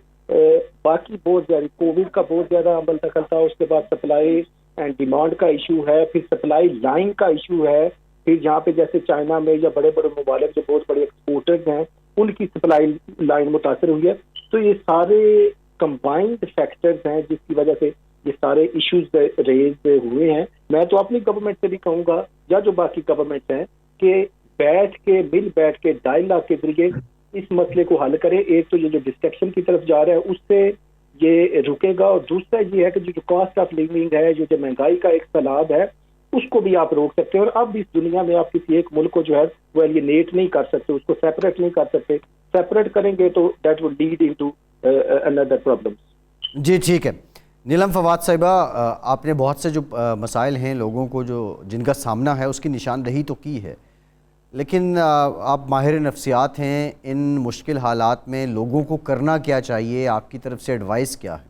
باقی بہت زیادہ کووڈ کا بہت زیادہ عمل دخل تھا, اس کے بعد سپلائی اینڈ ڈیمانڈ کا ایشو ہے, پھر سپلائی لائن کا ایشو ہے, پھر جہاں پہ جیسے چائنا میں یا بڑے بڑے ممالک جو بہت بڑے ایکسپورٹرز ہیں ان کی سپلائی لائن متاثر ہوئی ہے. تو یہ سارے کمبائنڈ فیکٹرز ہیں جس کی وجہ سے یہ سارے ایشوز ریز ہوئے ہیں. میں تو اپنی گورنمنٹ سے بھی کہوں گا یا جو باقی گورنمنٹ ہیں کہ مل بیٹھ کے ڈائلاگ کے ذریعے اس مسئلے کو حل کرے. ایک تو یہ جو ڈسٹرکشن کی طرف جا رہا ہے اس سے یہ رکے گا, اور دوسرا یہ ہے کہ جو کاسٹ آف لیونگ ہے, جو مہنگائی کا ایک سیلاب ہے, اس کو بھی آپ روک سکتے ہیں. اور اب اس دنیا میں آپ کسی ایک ملک کو جو ہے وہ ایلینیٹ نہیں کر سکتے, اس کو سیپریٹ نہیں کر سکتے. سیپریٹ کریں گے تو that will lead into another problem. جی ٹھیک ہے. نیلم فواد صاحبہ, آپ نے بہت سے جو مسائل ہیں لوگوں کو جن کا سامنا ہے اس کی نشاندہی تو کی ہے, لیکن آپ ماہر نفسیات ہیں, ان مشکل حالات میں لوگوں کو کرنا کیا چاہیے, آپ کی طرف سے ایڈوائس کیا ہے؟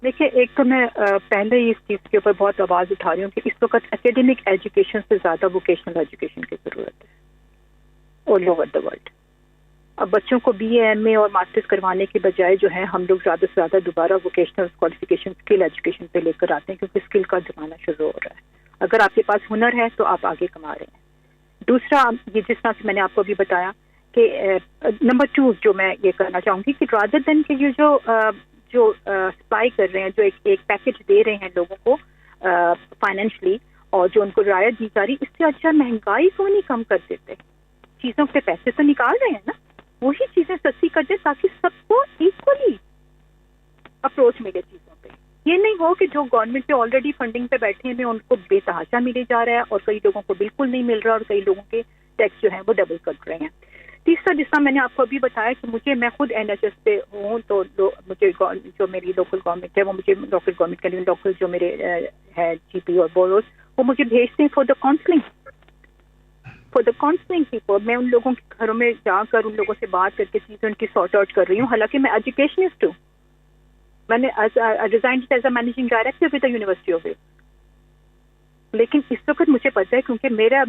دیکھیے, ایک تو میں پہلے ہی اس چیز کے اوپر بہت آواز اٹھا رہی ہوں کہ اس وقت اکیڈمک ایجوکیشن سے زیادہ ووکیشنل ایجوکیشن کی ضرورت ہے آل اوور دا ورلڈ. اب بچوں کو بی اے ایم اے اور ماسٹرز کروانے کے بجائے جو ہے ہم لوگ زیادہ سے زیادہ دوبارہ ووکیشنل کوالیفیکیشن اسکل ایجوکیشن پہ لے کر آتے ہیں, کیونکہ اسکل کا زمانہ شروع ہو رہا ہے. اگر آپ کے پاس ہنر ہے تو آپ آگے کما رہے ہیں. دوسرا, یہ جس طرح سے میں نے آپ کو ابھی بتایا کہ نمبر 2 جو میں یہ کرنا چاہوں گی کہ رادر دین کہ یہ جو سپلائی کر رہے ہیں, جو ایک پیکج دے رہے ہیں لوگوں کو فائنینشلی, اور جو ان کو رعایت دی جا رہی, اس سے اچھا مہنگائی کو نہیں کم کر دیتے. چیزوں پہ پیسے تو نکال رہے ہیں نا, وہی چیزیں سستی کر دیں تاکہ سب کو ایکولی اپروچ ملے چیزوں پہ. یہ نہیں ہو کہ جو گورنمنٹ پہ آلریڈی فنڈنگ پہ بیٹھے ہیں ان کو بے تحاشا ملے جا رہا ہے اور کئی لوگوں کو بالکل نہیں مل رہا, اور کئی لوگوں کے ٹیکس جو ہیں وہ ڈبل کٹ رہے ہیں. تیسرا, جس طرح میں نے آپ کو ابھی بتایا کہ میں خود NHS پہ ہوں, تو مجھے جو میری لوکل گورنمنٹ ہے وہ مجھے لوکل گورنمنٹ کے لیے لوکل جو میرے ہے GP اور بوروز وہ مجھے بھیجتے ہیں فار دا کاؤنسلنگ پیپل. میں ان لوگوں کے گھروں میں جا کر ان لوگوں سے بات کر کے چیزیں ان کی سارٹ آؤٹ کر رہی ہوں. حالانکہ میں ایجوکیشنسٹ ہوں, میں نے resigned as a managing director with the University of Wales. لیکن اس وقت مجھے پتہ ہے کیونکہ میرا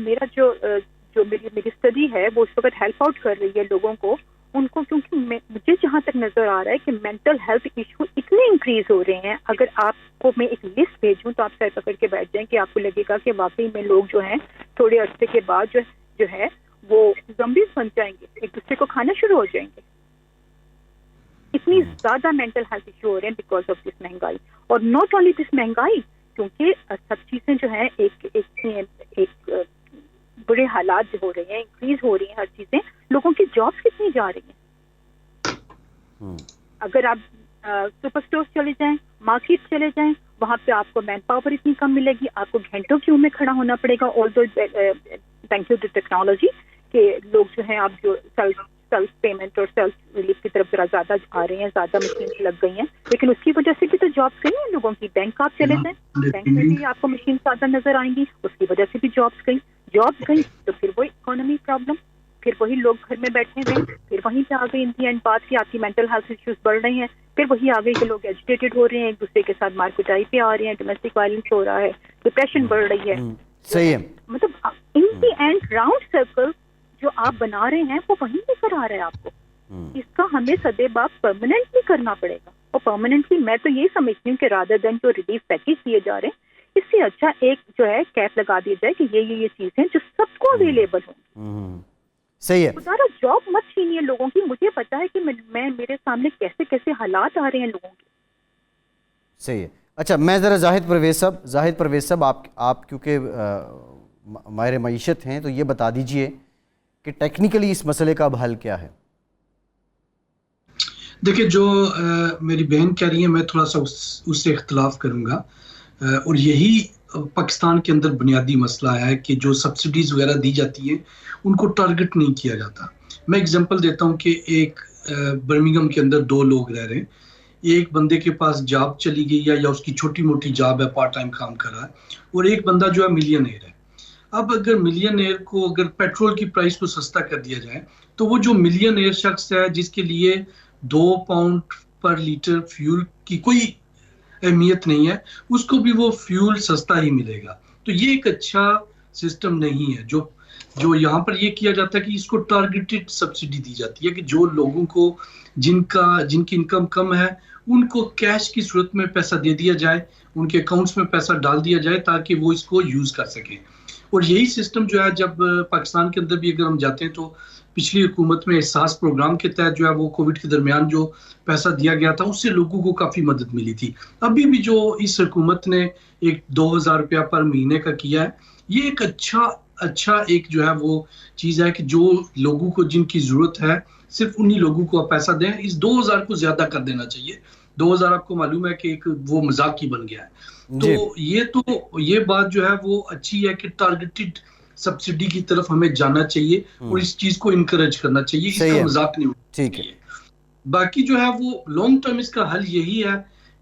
جو میری اسٹڈی ہے وہ اس وقت ہیلپ آؤٹ کر رہی ہے لوگوں کو, ان کو, کیونکہ مجھے جہاں تک نظر آ رہا ہے کہ مینٹل ہیلتھ ایشو اتنے انکریز ہو رہے ہیں. اگر آپ کو میں ایک لسٹ بھیجوں تو آپ سر پکڑ کے بیٹھ جائیں کہ آپ کو لگے گا کہ واقعی میں لوگ جو ہیں تھوڑے عرصے کے بعد جو ہے وہ زمبیز بن جائیں گے, ایک دوسرے کو کھانا شروع ہو جائیں گے. اتنی زیادہ مینٹل ہیلتھ ایشو ہو رہے ہیں بیکاز آف دس مہنگائی. اور ناٹ اونلی دس مہنگائی, کیونکہ سب چیزیں جو ہیں ایک بڑے حالات جو ہو رہے ہیں, انکریز ہو رہی ہیں ہر چیزیں, لوگوں کی جابس کتنی جا رہی ہیں. اگر آپ سپر اسٹور چلے جائیں, مارکیٹ چلے جائیں, وہاں پہ آپ کو مین پاور اتنی کم ملے گی, آپ کو گھنٹوں کیوں میں کھڑا ہونا پڑے گا. آل دو تھینک یو ٹو ٹیکنالوجی کہ لوگ جو ہیں آپ جو سیلف پیمنٹ اور سیلف ریلیف کی طرف ذرا زیادہ آ رہے ہیں, زیادہ مشین لگ گئی ہیں, لیکن اس کی وجہ سے بھی تو جابس گئی ہیں لوگوں کی. بینک آپ چلے جائیں, بینک میں بھی آپ کو مشین زیادہ نظر آئیں گی, اس کی وجہ سے بھی جابس گئی تو پھر وہی اکانومی پرابلم, پھر وہی لوگ گھر میں بیٹھے ہوئے, پھر وہیں پہ آ گئی ان دی اینڈ بات کی آپ کی مینٹل ہیلتھ ایشوز بڑھ رہی ہیں, پھر وہی آ گئی کہ لوگ ایجوٹیٹڈ ہو رہے ہیں, ایک دوسرے کے ساتھ مارکٹائی پہ آ رہے ہیں, ڈومیسٹک وائلنس ہو رہا ہے, ڈپریشن بڑھ رہی ہے. صحیح ہے. مطلب ان دی اینڈ راؤنڈ سرکل جو آپ بنا رہے ہیں وہ وہیں لے کر آ رہا ہے آپ کو. اس کا ہمیں سدے باب پرماننٹلی کرنا پڑے گا, اور پرماننٹلی میں تو یہی سمجھتی ہوں کہ رادر دین جو ریلیف پیکج دیے جا رہے ہیں, اس سے اچھا ایک جو ہے کیپ لگا دیا جائے کہ یہ چیزیں جو سب کو اویلیبل ہوں. صحیح ہے. خدا جاب مت چھینیے لوگوں کی. مجھے پتا ہے کہ میں میرے سامنے کیسے حالات آ رہے ہیں لوگوں کے. صحیح ہے. اچھا, میں ذرا زاہد پرویز صاحب آپ کیونکہ ماہر معیشت ہیں تو یہ بتا دیجئے کہ ٹیکنیکلی اس مسئلے کا اب حل کیا ہے. دیکھیں, جو میری بہن کہہ رہی ہے میں تھوڑا سا اس سے اختلاف کروں گا, اور یہی پاکستان کے اندر بنیادی مسئلہ ہے کہ جو سبسڈیز وغیرہ دی جاتی ہیں ان کو ٹارگٹ نہیں کیا جاتا. میں اگزامپل دیتا ہوں کہ ایک برمنگھم کے اندر 2 لوگ رہ رہے ہیں. ایک بندے کے پاس جاب چلی گئی ہے یا اس کی چھوٹی موٹی جاب ہے, پارٹ ٹائم کام کر رہا ہے, اور ایک بندہ جو ہے ملینئر ہے. اب اگر ملینئر کو اگر پیٹرول کی پرائس کو سستا کر دیا جائے تو وہ جو ملینئر شخص ہے جس کے لیے 2 پاؤنڈ پر لیٹر فیول کی کوئی اہمیت نہیں ہے, اس کو بھی وہ فیول سستا ہی ملے گا. تو یہ ایک اچھا سسٹم نہیں ہے. جو یہاں پر یہ کیا جاتا ہے کہ اس کو ٹارگیٹڈ سبسڈی دی جاتی ہے کہ جو لوگوں کو جن کی انکم کم ہے ان کو کیش کی صورت میں پیسہ دے دیا جائے, ان کے اکاؤنٹس میں پیسہ ڈال دیا جائے تاکہ وہ اس کو یوز کر سکیں. اور یہی سسٹم جو ہے جب پاکستان کے اندر بھی اگر ہم جاتے ہیں تو پچھلی حکومت میں احساس پروگرام کے تحت جو ہے وہ کووڈ کے درمیان جو پیسہ دیا گیا تھا اس سے لوگوں کو کافی مدد ملی تھی. ابھی بھی جو اس حکومت نے ایک 2,000 روپیہ پر مہینے کا کیا ہے, یہ ایک اچھا ایک جو ہے وہ چیز ہے کہ جو لوگوں کو جن کی ضرورت ہے صرف انہی لوگوں کو آپ پیسہ دیں. اس 2,000 کو زیادہ کر دینا چاہیے. 2,000 آپ کو معلوم ہے کہ ایک وہ مذاق ہی بن گیا ہے. تو یہ بات جو ہے وہ اچھی ہے کہ ٹارگیٹڈ سبسڈی کی طرف ہمیں جانا چاہیے اور اس چیز کو انکریج کرنا چاہیے. اس کا مذاق نہیں ہونا چاہیے. باقی جو ہے وہ لانگ ٹرم اس کا حل یہی ہے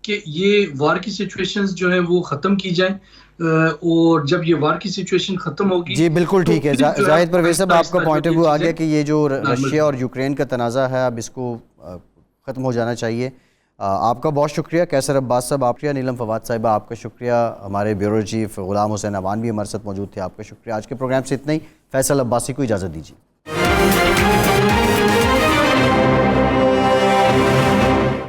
کہ یہ وار کی سچویشنز جو ہیں وہ ختم کی جائیں, اور جب یہ وار کی سچویشن ختم ہوگی. جی بالکل ٹھیک ہے زاہد پرویز صاحب, آپ کا پوائنٹ آف ویو آ گیا کہ یہ جو رشیا اور یوکرین کا تنازع ہے اب اس کو ختم ہو جانا چاہیے. آپ کا بہت شکریہ کیسر عباس صاحب, آپ کا نیلم فواد صاحبہ آپ کا شکریہ, ہمارے بیورو چیف غلام حسین اوان بھی ہمارے ساتھ موجود تھے, آپ کا شکریہ. آج کے پروگرام سے اتنا ہی. فیصل عباسی کو اجازت دیجیے.